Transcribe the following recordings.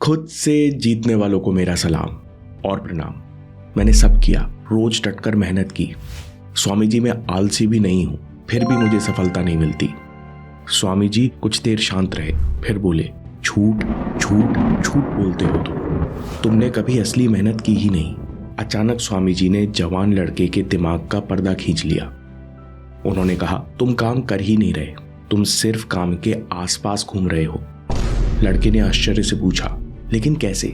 खुद से जीतने वालों को मेरा सलाम और प्रणाम। मैंने सब किया, रोज डटकर मेहनत की। स्वामी जी, मैं आलसी भी नहीं हूं, फिर भी मुझे सफलता नहीं मिलती। स्वामी जी कुछ देर शांत रहे, फिर बोले, झूठ झूठ झूठ बोलते हो तुमने कभी असली मेहनत की ही नहीं। अचानक स्वामी जी ने जवान लड़के के दिमाग का पर्दा खींच लिया। उन्होंने कहा, तुम काम कर ही नहीं रहे, तुम सिर्फ काम के आसपास घूम रहे हो। लड़के ने आश्चर्य से पूछा, लेकिन कैसे?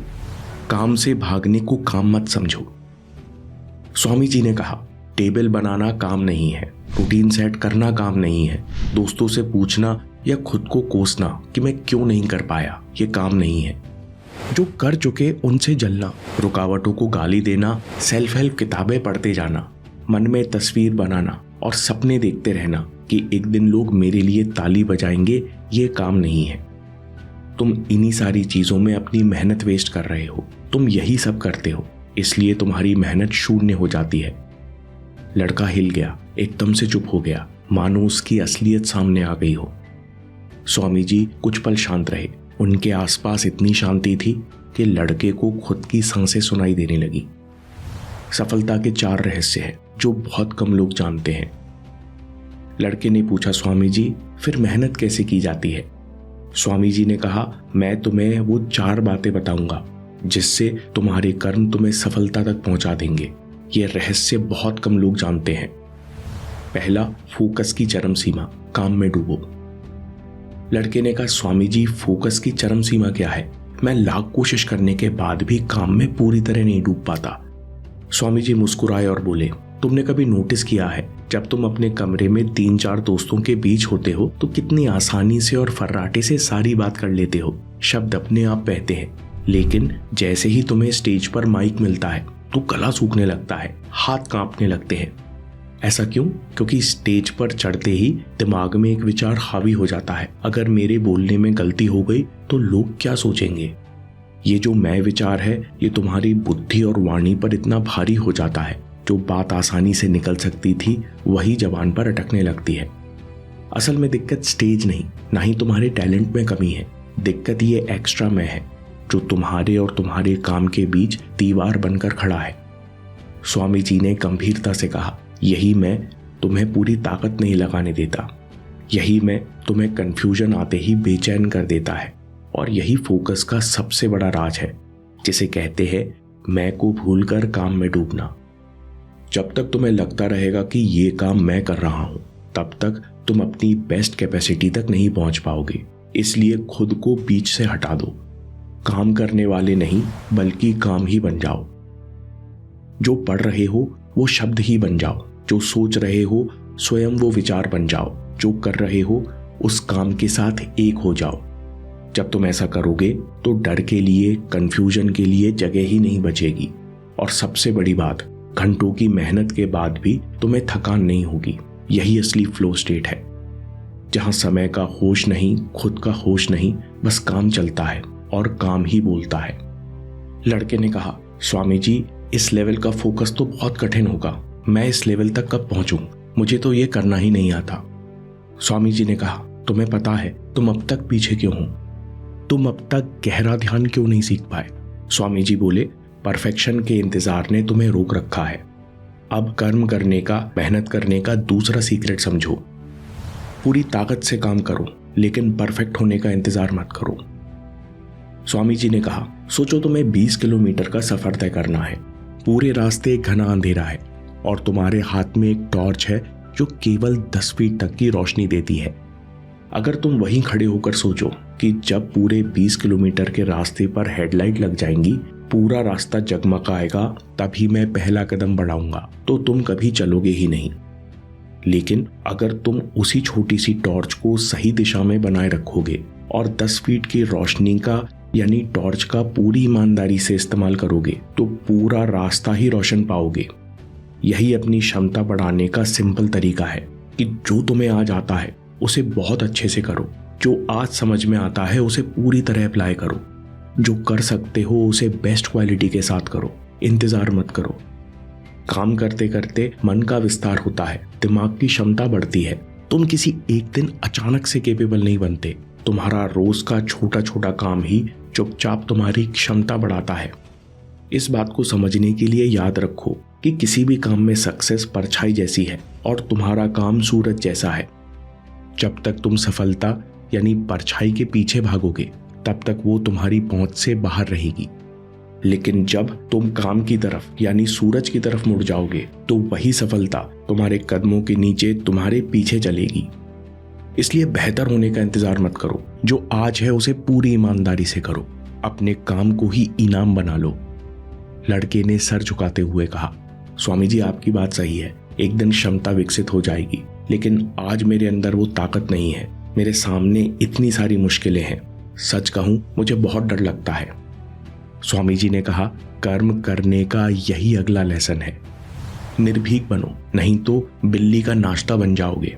काम से भागने को काम मत समझो। स्वामी जी ने कहा, टेबल बनाना काम नहीं है, रूटीन सेट करना काम नहीं है, दोस्तों से पूछना या खुद को कोसना कि मैं क्यों नहीं कर पाया, ये काम नहीं है। जो कर चुके उनसे जलना, रुकावटों को गाली देना, सेल्फ हेल्प किताबें पढ़ते जाना, मन में तस्वीर बनाना और सपने देखते रहना कि एक दिन लोग मेरे लिए ताली बजाएंगे, ये काम नहीं है। तुम इन्हीं सारी चीजों में अपनी मेहनत वेस्ट कर रहे हो। तुम यही सब करते हो, इसलिए तुम्हारी मेहनत शून्य हो जाती है। लड़का हिल गया, एकदम से चुप हो गया, मानो उसकी असलियत सामने आ गई हो। स्वामी जी कुछ पल शांत रहे। उनके आसपास इतनी शांति थी कि लड़के को खुद की सांसें सुनाई देने लगी। सफलता के 4 रहस्य हैं जो बहुत कम लोग जानते हैं। लड़के ने पूछा, स्वामी जी फिर मेहनत कैसे की जाती है? स्वामी जी ने कहा, मैं तुम्हें वो 4 बातें बताऊंगा जिससे तुम्हारे कर्म तुम्हें सफलता तक पहुंचा देंगे। ये रहस्य बहुत कम लोग जानते हैं। पहला, फोकस की चरम सीमा, काम में डूबो। लड़के ने कहा, स्वामी जी फोकस की चरम सीमा क्या है? मैं लाख कोशिश करने के बाद भी काम में पूरी तरह नहीं डूब पाता। स्वामी जी मुस्कुराए और बोले, तुमने कभी नोटिस किया है जब तुम अपने कमरे में 3-4 दोस्तों के बीच होते हो तो कितनी आसानी से और फर्राटे से सारी बात कर लेते हो, शब्द अपने आप बहते हैं। लेकिन जैसे ही तुम्हें स्टेज पर माइक मिलता है तो गला सूखने लगता है, हाथ कांपने लगते हैं। ऐसा क्यों? क्योंकि स्टेज पर चढ़ते ही दिमाग में एक विचार हावी हो जाता है, अगर मेरे बोलने में गलती हो गई तो लोग क्या सोचेंगे। ये जो मैं विचार है, ये तुम्हारी बुद्धि और वाणी पर इतना भारी हो जाता है, जो बात आसानी से निकल सकती थी वही जबान पर अटकने लगती है। असल में दिक्कत स्टेज नहीं, ना ही तुम्हारे टैलेंट में कमी है। दिक्कत ये एक्स्ट्रा मैं है जो तुम्हारे और तुम्हारे काम के बीच दीवार बनकर खड़ा है। स्वामी जी ने गंभीरता से कहा, यही मैं तुम्हें पूरी ताकत नहीं लगाने देता। यही मैं तुम्हें कंफ्यूजन आते ही बेचैन कर देता है। और यही फोकस का सबसे बड़ा राज है, जिसे कहते हैं मैं को भूलकर काम में डूबना। जब तक तुम्हें लगता रहेगा कि ये काम मैं कर रहा हूं, तब तक तुम अपनी बेस्ट कैपेसिटी तक नहीं पहुंच पाओगे। इसलिए खुद को बीच से हटा दो। काम करने वाले नहीं बल्कि काम ही बन जाओ। जो पढ़ रहे हो वो शब्द ही बन जाओ। जो सोच रहे हो स्वयं वो विचार बन जाओ। जो कर रहे हो उस काम के साथ एक हो जाओ। जब तुम ऐसा करोगे तो डर के लिए, कंफ्यूजन के लिए जगह ही नहीं बचेगी। और सबसे बड़ी बात, घंटों की मेहनत के बाद भी तुम्हें थकान नहीं होगी। यही असली फ्लो स्टेट है, जहां समय का होश नहीं, खुद का होश नहीं, बस काम चलता है और काम ही बोलता है। लड़के ने कहा, स्वामी जी इस लेवल का फोकस तो बहुत कठिन होगा। मैं इस लेवल तक कब पहुंचूं? मुझे तो ये करना ही नहीं आता। स्वामी जी ने कहा, तुम्हें पता है तुम अब तक पीछे क्यों हो? तुम अब तक गहरा ध्यान क्यों नहीं सीख पाए? स्वामी जी बोले, परफेक्शन के इंतजार ने तुम्हें रोक रखा है। अब कर्म करने का, मेहनत करने का दूसरा सीक्रेट समझो। पूरी ताकत से काम करो, लेकिन परफेक्ट होने का इंतजार मत करो। स्वामी जी ने कहा, सोचो तुम्हें 20 किलोमीटर का सफर तय करना है। पूरे रास्ते एक घना अंधेरा है और तुम्हारे हाथ में एक टॉर्च है जो केवल 10 फीट तक की रोशनी देती है। अगर तुम वहीं खड़े होकर सोचो कि जब पूरे 20 किलोमीटर के रास्ते पर हेडलाइट लग जाएंगी, पूरा रास्ता जगमगाएगा, तभी मैं पहला कदम बढ़ाऊंगा, तो तुम कभी चलोगे ही नहीं। लेकिन अगर तुम उसी छोटी सी टॉर्च को सही दिशा में बनाए रखोगे और 10 फीट की रोशनी का यानी टॉर्च का पूरी ईमानदारी से इस्तेमाल करोगे, तो पूरा रास्ता ही रोशन पाओगे। यही अपनी क्षमता बढ़ाने का सिंपल तरीका है कि जो तुम्हें आज आता है उसे बहुत अच्छे से करो। जो आज समझ में आता है उसे पूरी तरह अप्लाई करो। जो कर सकते हो उसे बेस्ट क्वालिटी के साथ करो। इंतजार मत करो। काम करते करते मन का विस्तार होता है, दिमाग की क्षमता बढ़ती है। तुम किसी एक दिन अचानक से कैपेबल नहीं बनते। तुम्हारा रोज का छोटा छोटा काम ही चुपचाप तुम्हारी क्षमता बढ़ाता है। इस बात को समझने के लिए याद रखो कि किसी भी काम में सक्सेस परछाई जैसी है और तुम्हारा काम सूरज जैसा है। जब तक तुम सफलता यानी परछाई के पीछे भागोगे तब तक वो तुम्हारी पहुंच से बाहर रहेगी, लेकिन जब तुम काम की तरफ यानी सूरज की तरफ मुड़ जाओगे तो वही सफलता तुम्हारे कदमों के नीचे तुम्हारे पीछे चलेगी। इसलिए बेहतर होने का इंतजार मत करो, जो आज है उसे पूरी ईमानदारी से करो, अपने काम को ही इनाम बना लो। लड़के ने सर झुकाते हुए कहा, स्वामी जी आपकी बात सही है, एक दिन क्षमता विकसित हो जाएगी, लेकिन आज मेरे अंदर वो ताकत नहीं है। मेरे सामने इतनी सारी मुश्किलें हैं, सच कहूं मुझे बहुत डर लगता है। स्वामी जी ने कहा, कर्म करने का यही अगला लेसन है। निर्भीक बनो, नहीं तो बिल्ली का नाश्ता बन जाओगे।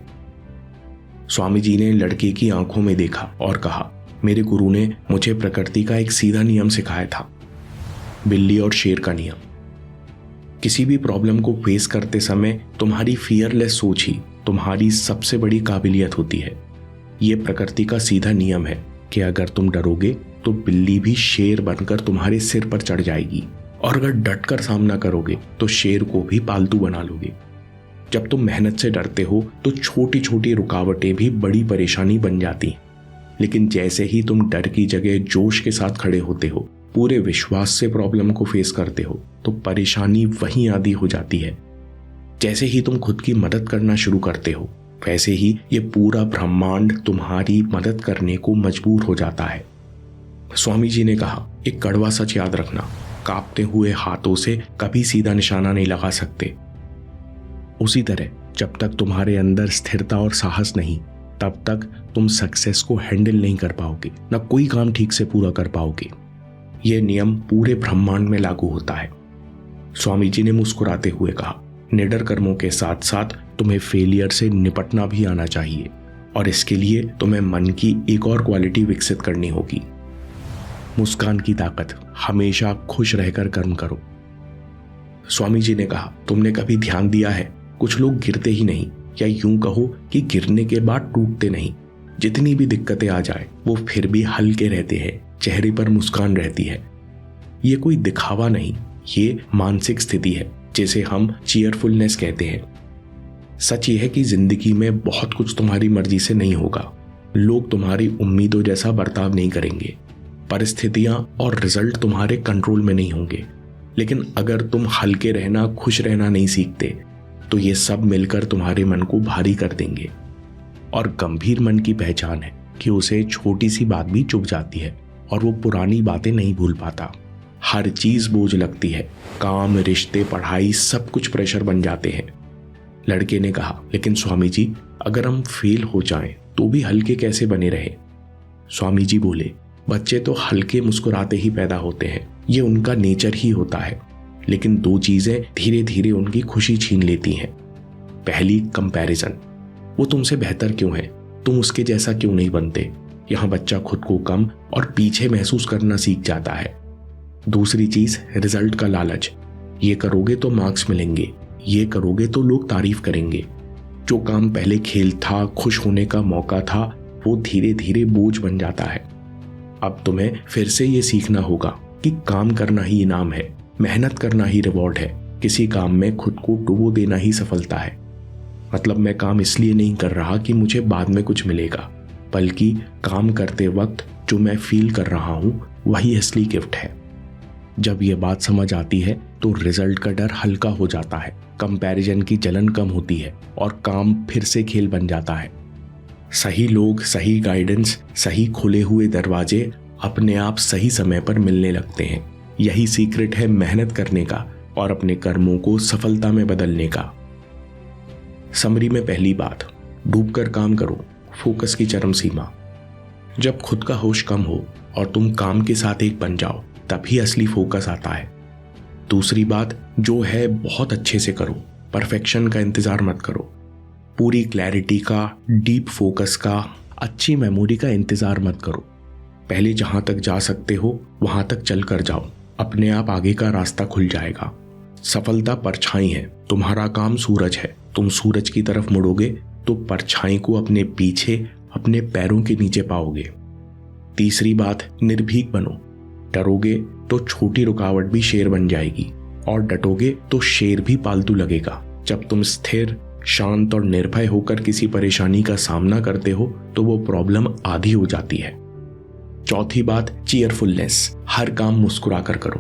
स्वामी जी ने लड़के की आंखों में देखा और कहा, मेरे गुरु ने मुझे प्रकृति का एक सीधा नियम सिखाया था, बिल्ली और शेर का नियम। किसी भी प्रॉब्लम को फेस करते समय तुम्हारी फियरलेस सोच ही तुम्हारी सबसे बड़ी काबिलियत होती है। यह प्रकृति का सीधा नियम है कि अगर तुम डरोगे तो बिल्ली भी शेर बनकर तुम्हारे सिर पर चढ़ जाएगी, और अगर डटकर सामना करोगे तो शेर को भी पालतू बना लोगे। जब तुम मेहनत से डरते हो तो छोटी छोटी रुकावटें भी बड़ी परेशानी बन जाती हैं, लेकिन जैसे ही तुम डर की जगह जोश के साथ खड़े होते हो, पूरे विश्वास से प्रॉब्लम को फेस करते हो, तो परेशानी वहीं आदी हो जाती है। जैसे ही तुम खुद की मदद करना शुरू करते हो, वैसे ही ये पूरा ब्रह्मांड तुम्हारी मदद करने को मजबूर हो जाता है। स्वामी जी ने कहा, एक कड़वा सच याद रखना, कांपते हुए हाथों से कभी सीधा निशाना नहीं लगा सकते। उसी तरह जब तक तुम्हारे अंदर स्थिरता और साहस नहीं, तब तक तुम सक्सेस को हैंडल नहीं कर पाओगे, न कोई काम ठीक से पूरा कर पाओगे। यह नियम पूरे ब्रह्मांड में लागू होता है। स्वामी जी ने मुस्कुराते हुए कहा, निडर कर्मों के साथ साथ तुम्हें फेलियर से निपटना भी आना चाहिए, और इसके लिए तुम्हें मन की एक और क्वालिटी विकसित करनी होगी, मुस्कान की ताकत। हमेशा खुश रहकर कर्म करो। स्वामी जी ने कहा, तुमने कभी ध्यान दिया है, कुछ लोग गिरते ही नहीं, या यूं कहो कि गिरने के बाद टूटते नहीं। जितनी भी दिक्कतें आ जाए वो फिर भी हल्के रहते हैं, चेहरे पर मुस्कान रहती है। ये कोई दिखावा नहीं, ये मानसिक स्थिति है जिसे हम चीयरफुलनेस कहते हैं। सच ये है कि जिंदगी में बहुत कुछ तुम्हारी मर्जी से नहीं होगा, लोग तुम्हारी उम्मीदों जैसा बर्ताव नहीं करेंगे, परिस्थितियां और रिजल्ट तुम्हारे कंट्रोल में नहीं होंगे, लेकिन अगर तुम हल्के रहना, खुश रहना नहीं सीखते तो ये सब मिलकर तुम्हारे मन को भारी कर देंगे। और गंभीर मन की पहचान है कि उसे छोटी सी बात भी चुभ जाती है और वो पुरानी बातें नहीं भूल पाता। हर चीज बोझ लगती है, काम, रिश्ते, पढ़ाई, सब कुछ प्रेशर बन जाते हैं। लड़के ने कहा, लेकिन स्वामी जी अगर हम फेल हो जाएं तो भी हल्के कैसे बने रहे? स्वामी जी बोले, बच्चे तो हल्के मुस्कुराते ही पैदा होते हैं, ये उनका नेचर ही होता है, लेकिन दो चीजें धीरे धीरे उनकी खुशी छीन लेती हैं। पहली, कंपैरिजन, वो तुमसे बेहतर क्यों है, तुम उसके जैसा क्यों नहीं बनते। यहां बच्चा खुद को कम और पीछे महसूस करना सीख जाता है। दूसरी चीज, रिजल्ट का लालच, ये करोगे तो मार्क्स मिलेंगे, ये करोगे तो लोग तारीफ करेंगे। जो काम पहले खेल था, खुश होने का मौका था, वो धीरे धीरे बोझ बन जाता है। अब तुम्हें फिर से ये सीखना होगा कि काम करना ही इनाम है, मेहनत करना ही रिवॉर्ड है, किसी काम में खुद को डुबो देना ही सफलता है। मतलब मैं काम इसलिए नहीं कर रहा कि मुझे बाद में कुछ मिलेगा, बल्कि काम करते वक्त जो मैं फील कर रहा हूं वही असली गिफ्ट है। जब ये बात समझ आती है तो रिजल्ट का डर हल्का हो जाता है, कंपैरिजन की जलन कम होती है और काम फिर से खेल बन जाता है। सही लोग, सही गाइडेंस, सही खुले हुए दरवाजे अपने आप सही समय पर मिलने लगते हैं। यही सीक्रेट है मेहनत करने का और अपने कर्मों को सफलता में बदलने का। समरी में पहली बात, डूबकर काम करो, फोकस की चरम सीमा। जब खुद का होश कम हो और तुम काम के साथ एक बन जाओ, तभी असली फोकस आता है। दूसरी बात जो है बहुत अच्छे से करो, परफेक्शन का इंतजार मत करो। पूरी क्लैरिटी का, डीप फोकस का, अच्छी मेमोरी का इंतजार मत करो। पहले जहां तक जा सकते हो वहां तक चल कर जाओ, अपने आप आगे का रास्ता खुल जाएगा। सफलता परछाई है, तुम्हारा काम सूरज है। तुम सूरज की तरफ मुड़ोगे तो परछाई को अपने पीछे, अपने पैरों के नीचे पाओगे। तीसरी बात, निर्भीक बनो, डरोगे तो छोटी रुकावट भी शेर बन जाएगी, और डटोगे तो शेर भी पालतू लगेगा। जब तुम स्थिर, शांत और निर्भय होकर किसी परेशानी का सामना करते हो तो वो प्रॉब्लम आधी हो जाती है। चौथी बात, चीयरफुलनेस। हर काम मुस्कुरा कर करो।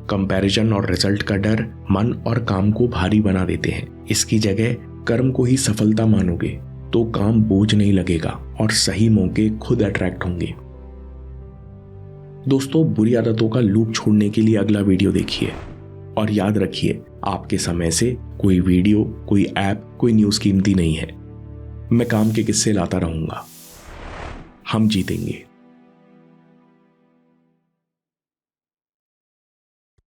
कंपैरिजन और रिजल्ट का डर मन और काम को भारी बना देते हैं। इसकी जगह कर्म को ही सफलता मानोगे तो काम बोझ नहीं लगेगा और सही मौके खुद अट्रैक्ट होंगे। दोस्तों, बुरी आदतों का लूप छोड़ने के लिए अगला वीडियो देखिए, और याद रखिए, आपके समय से कोई वीडियो, कोई ऐप, कोई न्यूज़ कीमती नहीं है। मैं काम के किस्से लाता रहूंगा। हम जीतेंगे।